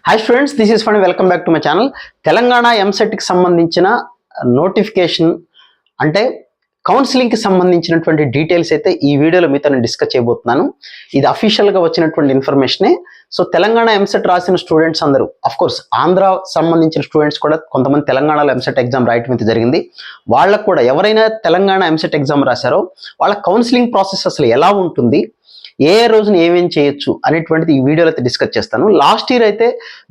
Hi students, this is fund. Welcome back to my channel. Telangana ఎంసెట్కి సంబంధించిన notification అంటే కౌన్సిలింగ్కి సంబంధించినటువంటి డీటెయిల్స్ అయితే ఈ వీడియోలో మీతో నేను డిస్కస్ చేయబోతున్నాను. ఇది అఫీషియల్గా వచ్చినటువంటి ఇన్ఫర్మేషనే. సో తెలంగాణ ఎంసెట్ రాసిన స్టూడెంట్స్ అందరూ, అఫ్కోర్స్ ఆంధ్ర సంబంధించిన స్టూడెంట్స్ కూడా కొంతమంది తెలంగాణలో ఎంసెట్ ఎగ్జామ్ రాయటం అయితే జరిగింది. వాళ్ళకు కూడా ఎవరైనా తెలంగాణ ఎంసెట్ ఎగ్జామ్ రాశారో వాళ్ళ కౌన్సిలింగ్ ప్రాసెస్ అసలు ఎలా ఉంటుంది, ఏ రోజున ఏమేం చేయొచ్చు అనేటువంటిది ఈ వీడియోలో అయితే డిస్కస్ చేస్తాను. లాస్ట్ ఇయర్ అయితే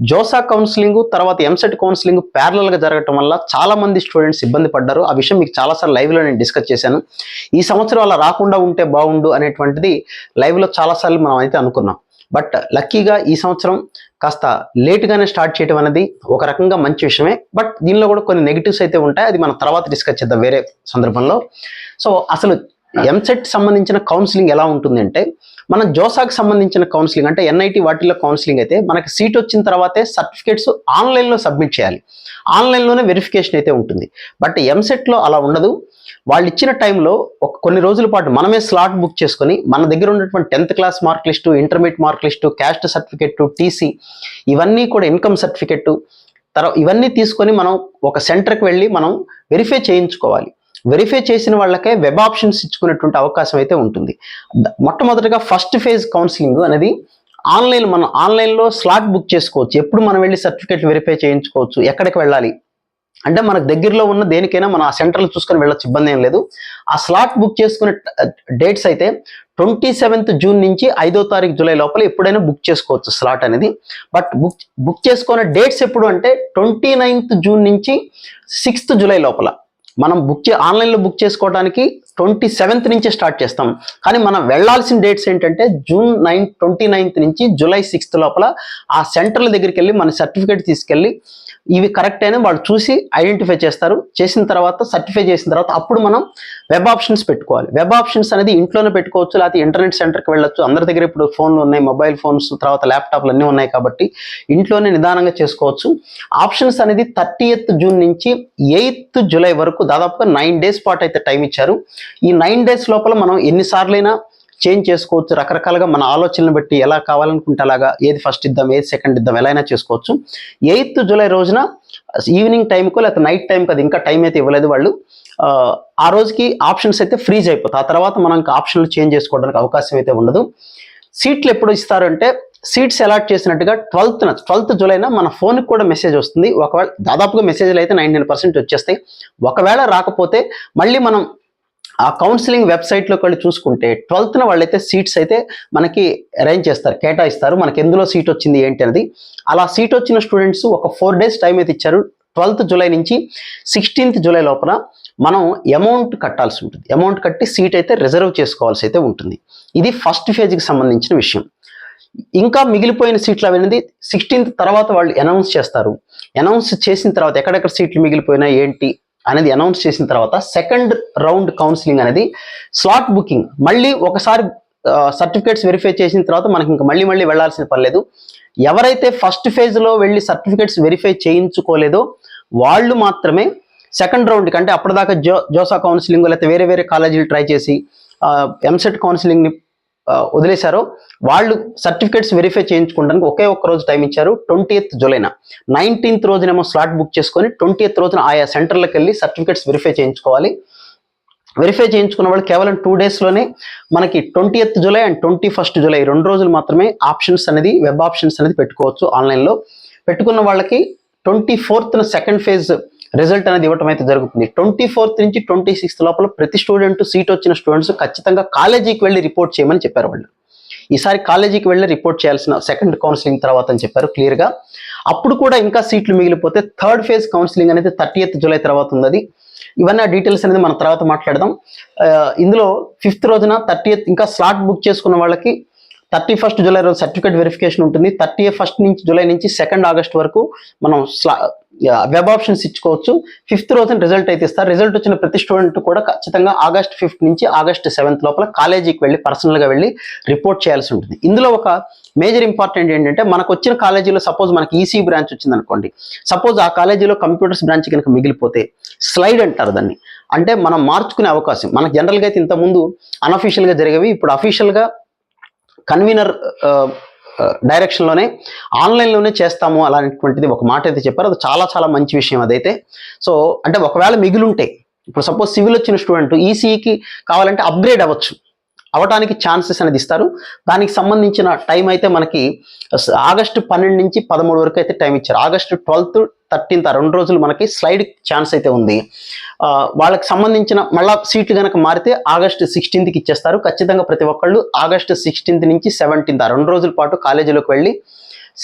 జోసా కౌన్సిలింగ్ తర్వాత ఎంసెట్ కౌన్సిలింగ్ ప్యారలల్గా జరగటం వల్ల చాలా మంది స్టూడెంట్స్ ఇబ్బంది పడ్డారు. ఆ విషయం మీకు చాలాసార్లు లైవ్లో నేను డిస్కస్ చేశాను. ఈ సంవత్సరం అలా రాకుండా ఉంటే బాగుండు అనేటువంటిది లైవ్లో చాలాసార్లు మనం అయితే అనుకున్నాం. బట్ లక్కీగా ఈ సంవత్సరం కాస్త లేట్గానే స్టార్ట్ చేయడం అనేది ఒక రకంగా మంచి విషయమే. బట్ దీనిలో కూడా కొన్ని నెగిటివ్స్ అయితే ఉంటాయి, అది మనం తర్వాత డిస్కస్ చేద్దాం వేరే సందర్భంలో. సో అసలు ఎంసెట్ సంబంధించిన కౌన్సిలింగ్ ఎలా ఉంటుంది అంటే, మనం జోసాకి సంబంధించిన కౌన్సిలింగ్ అంటే ఎన్ఐటి వాటిల్లో కౌన్సిలింగ్ అయితే మనకి సీట్ వచ్చిన తర్వాతే సర్టిఫికేట్స్ ఆన్లైన్లో సబ్మిట్ చేయాలి. ఆన్లైన్లోనే వెరిఫికేషన్ అయితే ఉంటుంది. బట్ ఎంసెట్లో అలా ఉండదు. వాళ్ళు ఇచ్చిన టైంలో కొన్ని రోజుల పాటు మనమే స్లాట్ బుక్ చేసుకొని మన దగ్గర ఉన్నటువంటి 10th class mark list, intermediate mark list, caste certificate, TC, ఇవన్నీ కూడా ఇన్కమ్ సర్టిఫికెట్ తర్వాత ఇవన్నీ తీసుకొని మనం ఒక సెంటర్కి వెళ్ళి మనం వెరిఫై చేయించుకోవాలి. వెరిఫై చేసిన వాళ్ళకే వెబ్ ఆప్షన్స్ ఇచ్చుకునేటువంటి అవకాశం అయితే ఉంటుంది. మొట్టమొదటిగా ఫస్ట్ ఫేజ్ కౌన్సిలింగ్ అనేది మనం ఆన్లైన్లో స్లాట్ బుక్ చేసుకోవచ్చు. ఎప్పుడు మనం వెళ్ళి సర్టిఫికేట్ వెరిఫై చేయించుకోవచ్చు, ఎక్కడికి వెళ్ళాలి అంటే మనకు దగ్గరలో ఉన్న దేనికైనా మనం ఆ సెంటర్లు చూసుకొని వెళ్ళొచ్చు, ఇబ్బంది ఏం లేదు. ఆ స్లాట్ బుక్ చేసుకునే డేట్స్ అయితే 27th జూన్ నుంచి 5వ తారీఖు జూలై లోపల ఎప్పుడైనా బుక్ చేసుకోవచ్చు స్లాట్ అనేది. బట్ బుక్ చేసుకునే డేట్స్ ఎప్పుడు అంటే 29th జూన్ నుంచి 6th జూలై లోపల మనం ఆన్లైన్లో బుక్ చేసుకోవడానికి 27th నుంచే స్టార్ట్ చేస్తాం. కానీ మనం వెళ్లాల్సిన డేట్స్ ఏంటంటే జూన్ 29th నుంచి జూలై 6th లోపల ఆ సెంటర్ల దగ్గరికి వెళ్ళి మన సర్టిఫికేట్ తీసుకెళ్ళి ఇవి కరెక్ట్ అయినా వాళ్ళు చూసి ఐడెంటిఫై చేస్తారు. చేసిన తర్వాత సర్టిఫై చేసిన తర్వాత అప్పుడు మనం వెబ్ ఆప్షన్స్ పెట్టుకోవాలి. వెబ్ ఆప్షన్స్ అనేది ఇంట్లోనే పెట్టుకోవచ్చు, లేకపోతే ఇంటర్నెట్ సెంటర్కి వెళ్ళొచ్చు. అందరి దగ్గర ఇప్పుడు ఫోన్లు ఉన్నాయి, మొబైల్ ఫోన్స్ తర్వాత ల్యాప్టాప్లు అన్నీ ఉన్నాయి కాబట్టి ఇంట్లోనే నిదానంగా చేసుకోవచ్చు. ఆప్షన్స్ అనేది 30th జూన్ నుంచి 8th జూలై వరకు దాదాపుగా 9 days పాటు అయితే టైం ఇచ్చారు. ఈ 9 days లోపల మనం ఎన్నిసార్లైనా చేంజ్ చేసుకోవచ్చు. రకరకాలుగా మన ఆలోచనలు బట్టి ఎలా కావాలనుకుంటే అలాగా, ఏది ఫస్ట్ ఇద్దాం ఏది సెకండ్ ఇద్దాం ఎలా అయినా చేసుకోవచ్చు. 8th జూలై రోజున ఈవినింగ్ టైంకో లేకపోతే నైట్ టైంకి, అది ఇంకా టైం అయితే ఇవ్వలేదు వాళ్ళు, ఆ రోజుకి ఆప్షన్స్ అయితే ఫ్రీజ్ అయిపోతాయి. ఆ తర్వాత మనం ఇంకా ఆప్షన్లు చేంజ్ చేసుకోవడానికి అవకాశం అయితే ఉండదు. సీట్లు ఎప్పుడు ఇస్తారు అంటే, సీట్స్ అలాట్ చేసినట్టుగా 12th జూలైన మన ఫోన్కి కూడా మెసేజ్ వస్తుంది. ఒకవేళ దాదాపుగా మెసేజ్లు అయితే 99% వచ్చేస్తాయి. ఒకవేళ రాకపోతే మళ్ళీ మనం ఆ కౌన్సిలింగ్ వెబ్సైట్లోకి వెళ్ళి చూసుకుంటే 12th వాళ్ళైతే సీట్స్ అయితే మనకి అరేంజ్ చేస్తారు, కేటాయిస్తారు. మనకి ఎందులో సీట్ వచ్చింది ఏంటి అనేది. అలా సీట్ వచ్చిన స్టూడెంట్స్ ఒక 4 days టైం అయితే ఇచ్చారు. 12th జూలై నుంచి 16th జూలై లోపల మనం అమౌంట్ కట్టాల్సి ఉంటుంది. అమౌంట్ కట్టి సీట్ అయితే రిజర్వ్ చేసుకోవాల్సి అయితే ఉంటుంది. ఇది ఫస్ట్ ఫేజ్కి సంబంధించిన విషయం. ఇంకా మిగిలిపోయిన సీట్లు అనేది 16th తర్వాత వాళ్ళు అనౌన్స్ చేస్తారు. అనౌన్స్ చేసిన తర్వాత ఎక్కడెక్కడ సీట్లు మిగిలిపోయినా ఏంటి అనేది అనౌన్స్ చేసిన తర్వాత సెకండ్ రౌండ్ కౌన్సిలింగ్ అనేది స్లాట్ బుకింగ్. మళ్ళీ ఒకసారి సర్టిఫికేట్స్ వెరిఫై చేసిన తర్వాత మనకి ఇంకా మళ్ళీ వెళ్ళాల్సిన పని లేదు. ఎవరైతే ఫస్ట్ ఫేజ్లో వెళ్ళి సర్టిఫికేట్స్ వెరిఫై చేయించుకోలేదో వాళ్ళు మాత్రమే సెకండ్ రౌండ్కి, అంటే అప్పటిదాకా జోసా కౌన్సిలింగ్ లేకపోతే వేరే కాలేజీలు ట్రై చేసి ఎంసెట్ కౌన్సిలింగ్ని వదిలేశారో వాళ్ళు సర్టిఫికేట్స్ వెరిఫై చేయించుకోవడానికి ఒకే ఒక్క రోజు టైం ఇచ్చారు. 20th జూలైన 19th రోజునేమో స్లాట్ బుక్ చేసుకొని 20th రోజున ఆయా సెంటర్లకు వెళ్ళి సర్టిఫికేట్స్ వెరిఫై చేయించుకోవాలి. వెరిఫై చేయించుకున్న వాళ్ళు కేవలం 2 daysలోనే మనకి 20th July and 21st July 2 రోజులు మాత్రమే ఆప్షన్స్ అనేది, వెబ్ ఆప్షన్స్ అనేది పెట్టుకోవచ్చు ఆన్లైన్లో. పెట్టుకున్న వాళ్ళకి 24th సెకండ్ ఫేజ్ రిజల్ట్ అనేది ఇవ్వటం అయితే జరుగుతుంది. 24th నుంచి 26th లోపల ప్రతి స్టూడెంట్, సీట్ వచ్చిన స్టూడెంట్స్ ఖచ్చితంగా కాలేజీకి వెళ్ళి రిపోర్ట్ చేయమని చెప్పారు వాళ్ళు. ఈసారి కాలేజీకి వెళ్ళి రిపోర్ట్ చేయాల్సిన సెకండ్ కౌన్సిలింగ్ తర్వాత అని చెప్పారు క్లియర్గా. అప్పుడు కూడా ఇంకా సీట్లు మిగిలిపోతే థర్డ్ ఫేజ్ కౌన్సిలింగ్ అనేది 30th జూలై తర్వాత ఉంది. ఇవన్నీ ఆ డీటెయిల్స్ అనేది మనం తర్వాత మాట్లాడదాం. ఇందులో 5th రోజున 30th ఇంకా స్లాట్ బుక్ చేసుకున్న వాళ్ళకి 31st జూలై రోజు సర్టిఫికేట్ వెరిఫికేషన్ ఉంటుంది. 31st జూలై నుంచి 2nd ఆగస్ట్ వరకు మనం వెబ్ ఆప్షన్స్ ఇచ్చుకోవచ్చు. 5th రోజున రిజల్ట్ అయితే ఇస్తారు. రిజల్ట్ వచ్చిన ప్రతి స్టూడెంట్ కూడా ఖచ్చితంగా August 5th నుంచి August 7th లోపల కాలేజీకి వెళ్ళి పర్సనల్గా వెళ్ళి రిపోర్ట్ చేయాల్సి ఉంటుంది. ఇందులో ఒక మేజర్ ఇంపార్టెంట్ ఏంటంటే, మనకు వచ్చిన కాలేజీలో సపోజ్ మనకి ఈసీ బ్రాంచ్ వచ్చింది అనుకోండి, సపోజ్ ఆ కాలేజీలో కంప్యూటర్స్ బ్రాంచ్ కనుక మిగిలిపోతే స్లైడ్ అంటారు దాన్ని, అంటే మనం మార్చుకునే అవకాశం. మనకు జనరల్గా అయితే ఇంతకుముందు అన్అఫీషియల్గా జరిగేవి, ఇప్పుడు అఫీషియల్గా కన్వీనర్ డైరెక్షన్లోనే ఆన్లైన్లోనే చేస్తాము అలాంటిది ఒక మాట అయితే చెప్పారు. అది చాలా చాలా మంచి విషయం అదైతే. సో అంటే ఒకవేళ మిగిలింటే, ఇప్పుడు సపోజ్ సివిల్ వచ్చిన స్టూడెంట్ ఈసీఈకి కావాలంటే అప్గ్రేడ్ అవటానికి ఛాన్సెస్ అనేది ఇస్తారు. దానికి సంబంధించిన టైం అయితే మనకి ఆగస్టు 12 నుంచి 13 వరకు అయితే టైం ఇచ్చారు. ఆగస్టు 12th 13th 2 రోజులు మనకి స్లైడ్ ఛాన్స్ అయితే ఉంది. వాళ్ళకి సంబంధించిన మళ్ళా సీట్లు కనుక మారితే ఆగస్టు 16th ఇచ్చేస్తారు. ఖచ్చితంగా ప్రతి ఒక్కళ్ళు ఆగస్టు 16th నుంచి 17th 2 రోజుల పాటు కాలేజీలోకి వెళ్ళి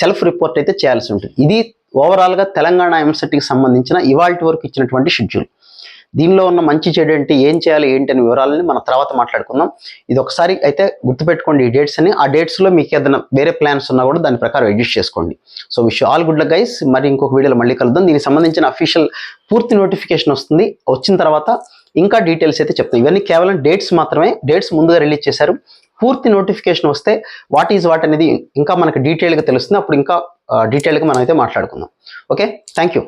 సెల్ఫ్ రిపోర్ట్ అయితే చేయాల్సి ఉంటుంది. ఇది ఓవరాల్గా తెలంగాణ ఎంసెట్కి సంబంధించిన ఇవాల్టి వరకు ఇచ్చినటువంటి షెడ్యూల్. దీనిలో ఉన్న మంచి చెడు ఏంటి, ఏం చేయాలి ఏంటి అనే వివరాలని మనం తర్వాత మాట్లాడుకుందాం. ఇది ఒకసారి అయితే గుర్తుపెట్టుకోండి ఈ డేట్స్ అని. ఆ డేట్స్లో మీకు ఏదైనా వేరే ప్లాన్స్ ఉన్నా కూడా దాని ప్రకారం అడ్జస్ట్ చేసుకోండి. So wish all good luck guys. మరి ఇంకొక వీడియోలో మళ్ళీ కలుద్దాం. దీనికి సంబంధించిన అఫీషియల్ పూర్తి నోటిఫికేషన్ వస్తుంది. వచ్చిన తర్వాత ఇంకా డీటెయిల్స్ అయితే చెప్తాం. ఇవన్నీ కేవలం డేట్స్ మాత్రమే. డేట్స్ ముందుగా రిలీజ్ చేశారు. పూర్తి నోటిఫికేషన్ వస్తే వాట్ ఈజ్ వాట్ అనేది ఇంకా మనకు డీటెయిల్గా తెలుస్తుంది. అప్పుడు ఇంకా డీటెయిల్గా మనం అయితే మాట్లాడుకుందాం. Okay, thank you.